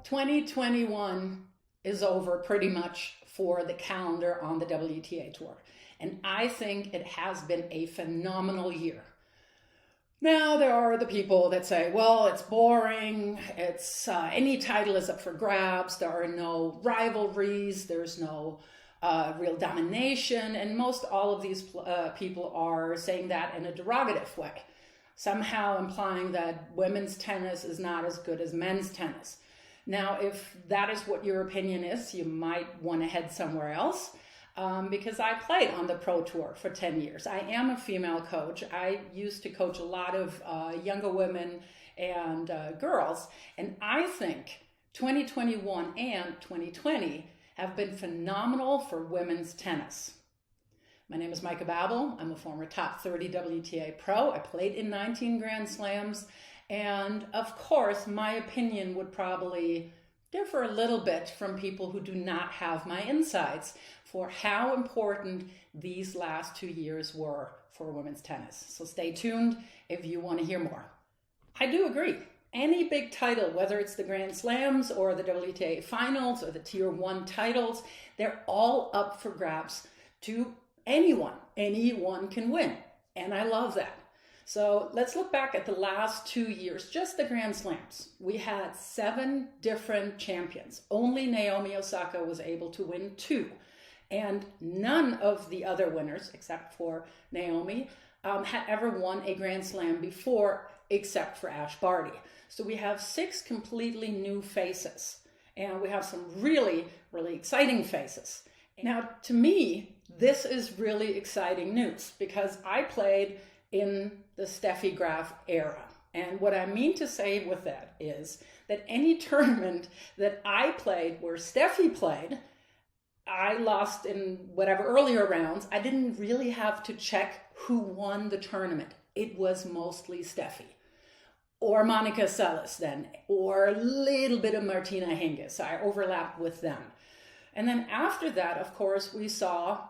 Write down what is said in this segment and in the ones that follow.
2021 is over pretty much for the calendar on the WTA Tour. And I think it has been a phenomenal year. Now, there are the people that say, well, it's boring, it's any title is up for grabs, there are no rivalries, there's no real domination, and most all of these people are saying that in a derogative way, somehow implying that women's tennis is not as good as men's tennis. Now, if that is what your opinion is, you might want to head somewhere else. Because I played on the Pro Tour for 10 years. I am a female coach. I used to coach a lot of younger women and girls. And I think 2021 and 2020 have been phenomenal for women's tennis. My name is Meike Babel. I'm a former top 30 WTA pro. I played in 19 Grand Slams. And of course, my opinion would probably differ a little bit from people who do not have my insights for how important these last 2 years were for women's tennis. So stay tuned if you want to hear more. I do agree. Any big title, whether it's the Grand Slams or the WTA Finals or the Tier 1 titles, they're all up for grabs to anyone. Anyone can win. And I love that. So let's look back at the last 2 years, just the Grand Slams. We had 7 different champions. Only Naomi Osaka was able to win 2. And none of the other winners, except for Naomi, had ever won a Grand Slam before, except for Ash Barty. So we have 6 completely new faces. And we have some really, really exciting faces. Now, to me, this is really exciting news because I played in the Steffi Graf era. And what I mean to say with that is that any tournament that I played where Steffi played, I lost in whatever earlier rounds. I didn't really have to check who won the tournament. It was mostly Steffi or Monica Seles then, or a little bit of Martina Hingis. I overlapped with them. And then after that, of course, we saw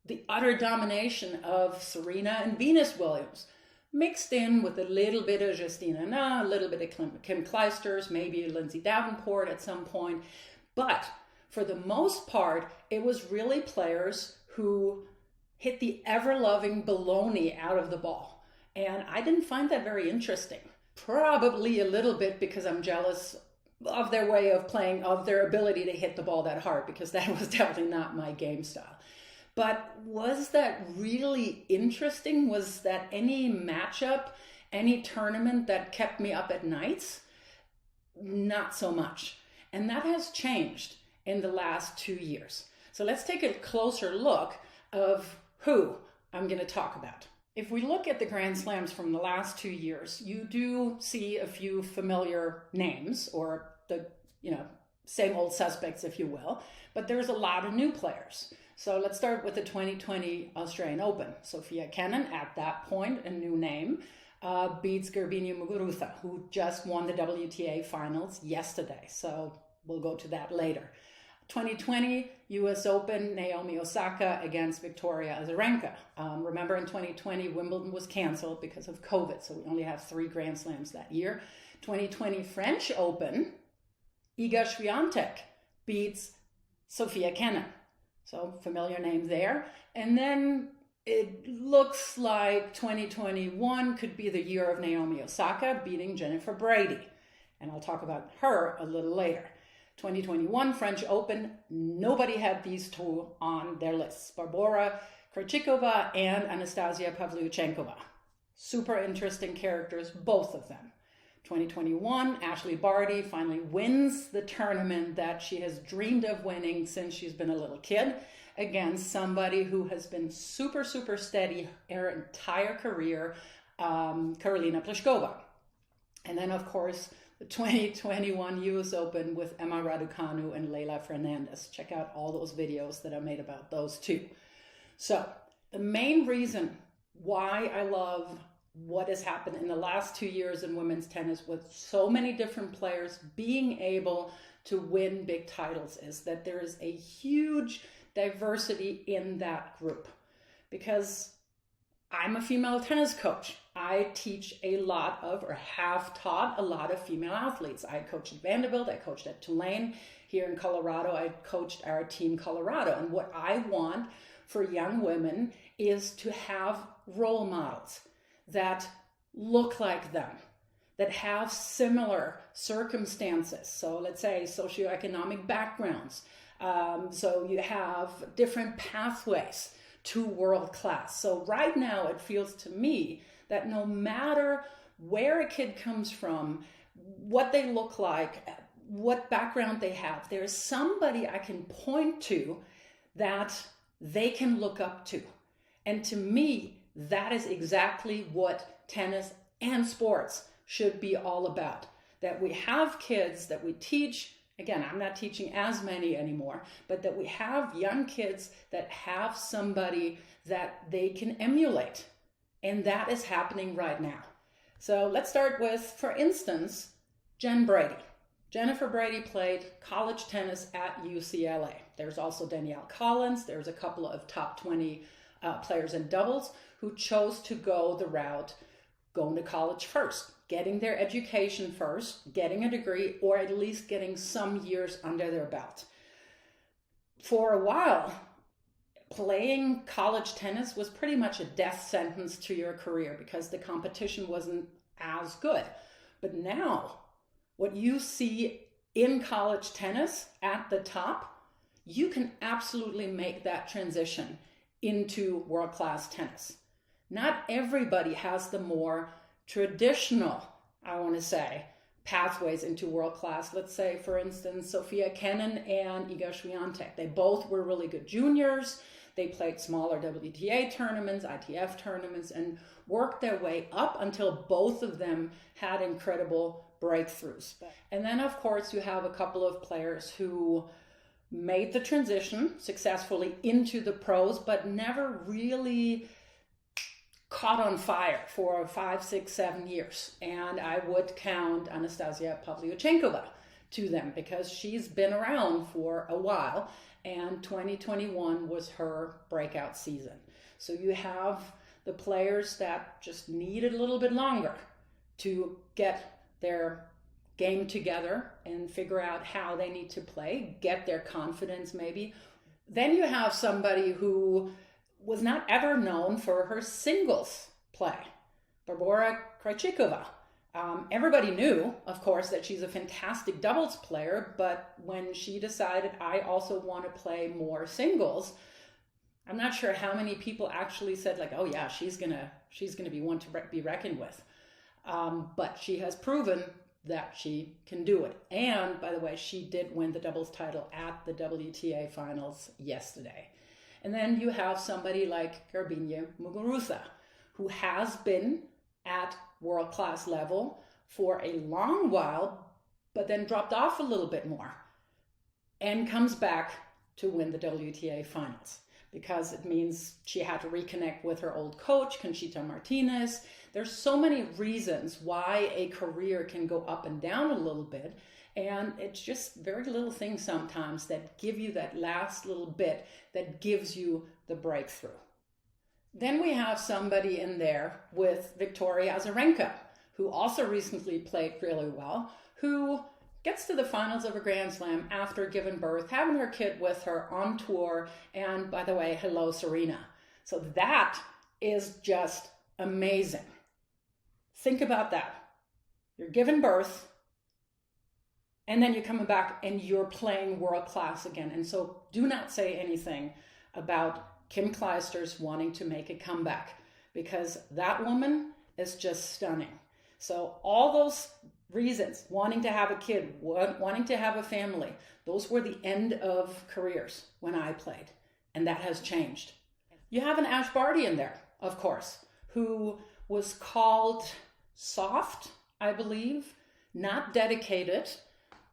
the utter domination of Serena and Venus Williams, mixed in with a little bit of Justina Na, a little bit of Kim Clijsters, maybe Lindsay Davenport at some point. But for the most part, it was really players who hit the ever-loving baloney out of the ball. And I didn't find that very interesting. Probably a little bit because I'm jealous of their way of playing, of their ability to hit the ball that hard, because that was definitely not my game style. But was that really interesting? Was that any matchup, any tournament that kept me up at nights? Not so much. And that has changed in the last 2 years. So let's take a closer look of who I'm going to talk about. If we look at the Grand Slams from the last 2 years, you do see a few familiar names, or the same old suspects, if you will, but there's a lot of new players. So let's start with the 2020 Australian Open. Sofia Kenin, at that point, a new name, beats Garbiñe Muguruza, who just won the WTA Finals yesterday. So we'll go to that later. 2020 US Open, Naomi Osaka against Victoria Azarenka. Remember, in 2020, Wimbledon was canceled because of COVID, so we only have 3 Grand Slams that year. 2020 French Open, Iga Swiatek beats Sofia Kenin. So familiar name there. And then it looks like 2021 could be the year of Naomi Osaka beating Jennifer Brady. And I'll talk about her a little later. 2021 French Open, nobody had these 2 on their lists. Barbora Krejcikova and Anastasia Pavlyuchenkova. Super interesting characters, both of them. 2021, Ashley Barty finally wins the tournament that she has dreamed of winning since she's been a little kid, against somebody who has been super, super steady her entire career, Karolina Pliskova. And then, of course, the 2021 US Open with Emma Raducanu and Leila Fernandez. Check out all those videos that I made about those 2. So the main reason why I love what has happened in the last 2 years in women's tennis with so many different players being able to win big titles is that there is a huge diversity in that group. Because I'm a female tennis coach. I teach a lot of, or have taught a lot of female athletes. I coached at Vanderbilt, I coached at Tulane. Here in Colorado, I coached our Team Colorado. And what I want for young women is to have role models that look like them, that have similar circumstances. So let's say socioeconomic backgrounds. So you have different pathways to world class. So right now it feels to me that no matter where a kid comes from, what they look like, what background they have, there's somebody I can point to that they can look up to. And to me, that is exactly what tennis and sports should be all about. That we have kids that we teach. Again, I'm not teaching as many anymore, but that we have young kids that have somebody that they can emulate. And that is happening right now. So let's start with, for instance, Jen Brady. Jennifer Brady played college tennis at UCLA. There's also Danielle Collins. There's a couple of top 20 players in doubles who chose to go the route going to college first, getting their education first, getting a degree, or at least getting some years under their belt. For a while, playing college tennis was pretty much a death sentence to your career because the competition wasn't as good. But now, what you see in college tennis at the top, you can absolutely make that transition into world-class tennis. Not everybody has the more traditional, I want to say, pathways into world-class. Let's say, for instance, Sofia Kenin and Iga Swiatek. They both were really good juniors. They played smaller WTA tournaments, ITF tournaments, and worked their way up until both of them had incredible breakthroughs. And then, of course, you have a couple of players who made the transition successfully into the pros, but never really caught on fire for 5, 6, 7 years. And I would count Anastasia Pavlyuchenkova to them because she's been around for a while, and 2021 was her breakout season. So you have the players that just needed a little bit longer to get their game together and figure out how they need to play, get their confidence maybe. Then you have somebody who was not ever known for her singles play, Barbora Krejcikova. Everybody knew, of course, that she's a fantastic doubles player, but when she decided, I also want to play more singles, I'm not sure how many people actually said, like, oh yeah, she's gonna be one to be reckoned with. But she has proven that she can do it. And by the way, she did win the doubles title at the WTA finals yesterday. And then you have somebody like Garbiñe Muguruza, who has been at world-class level for a long while, but then dropped off a little bit more and comes back to win the WTA finals because it means she had to reconnect with her old coach, Conchita Martinez. There's so many reasons why a career can go up and down a little bit, and it's just very little things sometimes that give you that last little bit that gives you the breakthrough. Then we have somebody in there with Victoria Azarenka, who also recently played really well, who gets to the finals of a Grand Slam after giving birth, having her kid with her on tour, and by the way, hello Serena. So that is just amazing. Think about that. You're giving birth, and then you're coming back and you're playing world class again. And so do not say anything about Kim Clijsters wanting to make a comeback, because that woman is just stunning. So all those reasons, wanting to have a kid, wanting to have a family, those were the end of careers when I played, and that has changed. You have an Ash Barty in there, of course, who was called soft, I believe, not dedicated,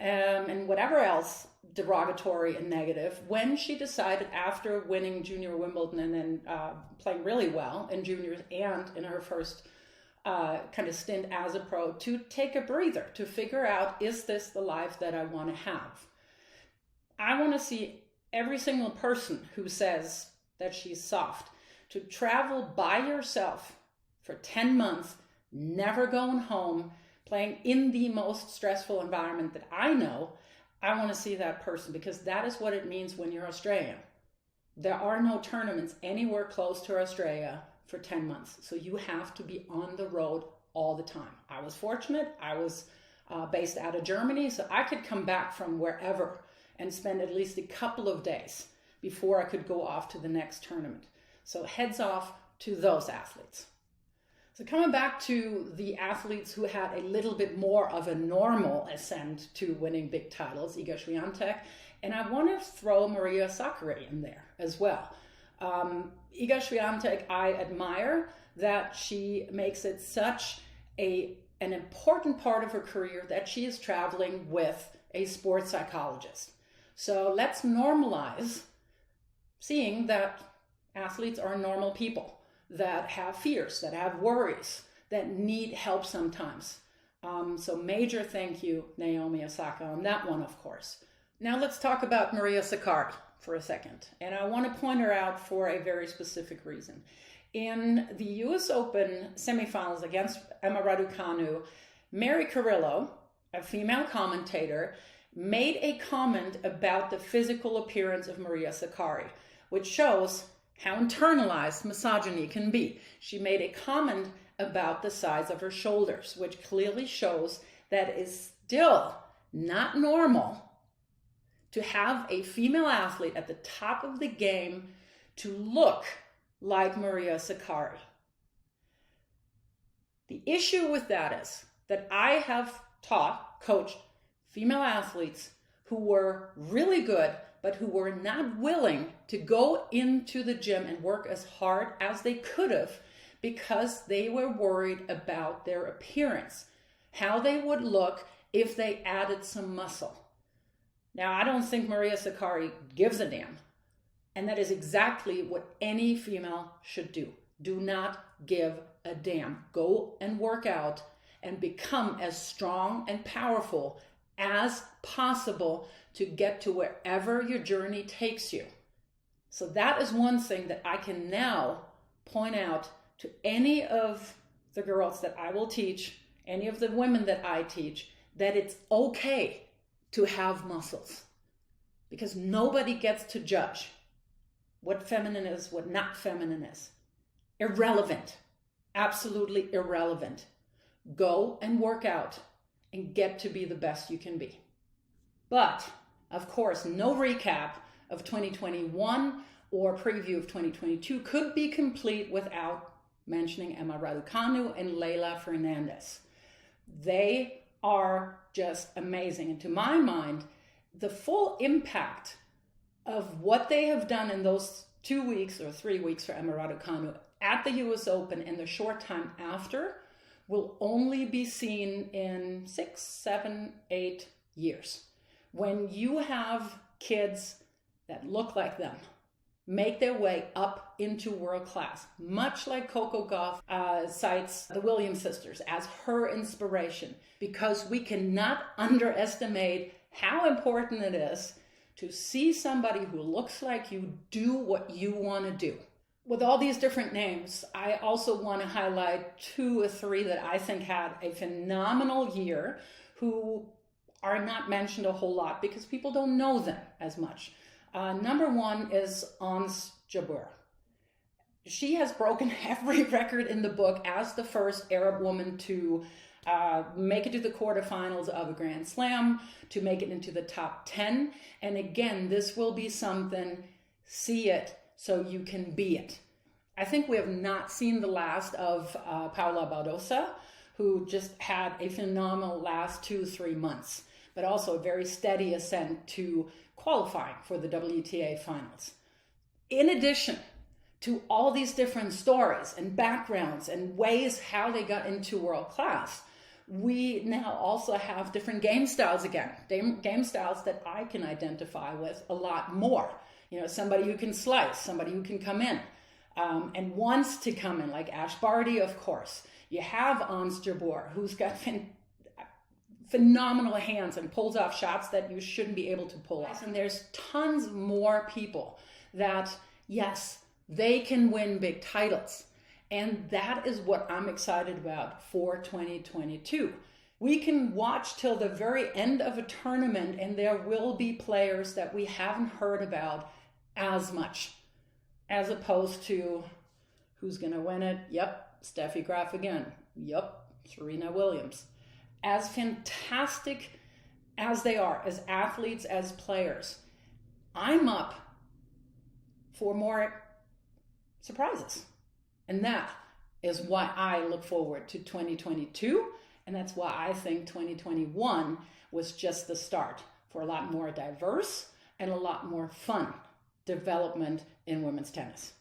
and whatever else derogatory and negative, when she decided after winning Junior Wimbledon and then playing really well in juniors and in her first kind of stint as a pro, to take a breather, to figure out, is this the life that I want to have? I want to see every single person who says that she's soft to travel by yourself for 10 months, never going home, playing in the most stressful environment that I know, I want to see that person, because that is what it means when you're Australian. There are no tournaments anywhere close to Australia for 10 months. So you have to be on the road all the time. I was fortunate. I was based out of Germany, so I could come back from wherever and spend at least a couple of days before I could go off to the next tournament. So heads off to those athletes. So coming back to the athletes who had a little bit more of a normal ascent to winning big titles, Iga Swiatek, and I want to throw Maria Sakkari in there as well. Iga Swiatek, I admire that she makes it such an important part of her career that she is traveling with a sports psychologist. So let's normalize seeing that athletes are normal people that have fears, that have worries, that need help sometimes. So major thank you, Naomi Osaka, on that one, of course. Now let's talk about Maria Sakkari for a second. And I want to point her out for a very specific reason. In the US Open semifinals against Emma Raducanu, Mary Carrillo, a female commentator, made a comment about the physical appearance of Maria Sakkari, which shows how internalized misogyny can be. She made a comment about the size of her shoulders, which clearly shows that it is still not normal to have a female athlete at the top of the game to look like Maria Sakkari. The issue with that is that I have coached female athletes who were really good, but who were not willing to go into the gym and work as hard as they could have because they were worried about their appearance, how they would look if they added some muscle. Now, I don't think Maria Sakkari gives a damn. And that is exactly what any female should do. Do not give a damn. Go and work out and become as strong and powerful as possible to get to wherever your journey takes you. So that is one thing that I can now point out to any of the girls that I will teach, any of the women that I teach, that it's okay to have muscles, because nobody gets to judge what feminine is, what not feminine is. Irrelevant. Absolutely irrelevant. Go and work out and get to be the best you can be. But, of course, no recap of 2021 or preview of 2022 could be complete without mentioning Emma Raducanu and Leylah Fernandez. They are just amazing. And to my mind, the full impact of what they have done in those 2 weeks or 3 weeks for Emma Raducanu at the US Open and the short time after will only be seen in 6, 7, 8 years. When you have kids that look like them, make their way up into world class, much like Coco Gauff cites the Williams sisters as her inspiration, because we cannot underestimate how important it is to see somebody who looks like you do what you want to do. With all these different names, I also want to highlight 2 or 3 that I think had a phenomenal year who are not mentioned a whole lot because people don't know them as much. Number 1 is Ons Jabeur. She has broken every record in the book as the first Arab woman to make it to the quarterfinals of a Grand Slam, to make it into the top 10. And again, this will be something, see it so you can be it. I think we have not seen the last of Paula Badosa, who just had a phenomenal last 2-3 months, but also a very steady ascent to qualifying for the WTA finals. In addition to all these different stories and backgrounds and ways how they got into world class, we now also have different game styles again, game styles that I can identify with a lot more. You know, somebody who can slice, somebody who can come in and wants to come in, like Ash Barty, of course. You have Ons Jabeur, who's got phenomenal hands and pulls off shots that you shouldn't be able to pull off. And there's tons more people that, yes, they can win big titles. And that is what I'm excited about for 2022. We can watch till the very end of a tournament and there will be players that we haven't heard about as much, as opposed to who's going to win it? Yep, Steffi Graf again. Yep, Serena Williams. As fantastic as they are, as athletes, as players, I'm up for more surprises. And that is why I look forward to 2022. And that's why I think 2021 was just the start for a lot more diverse and a lot more fun development in women's tennis.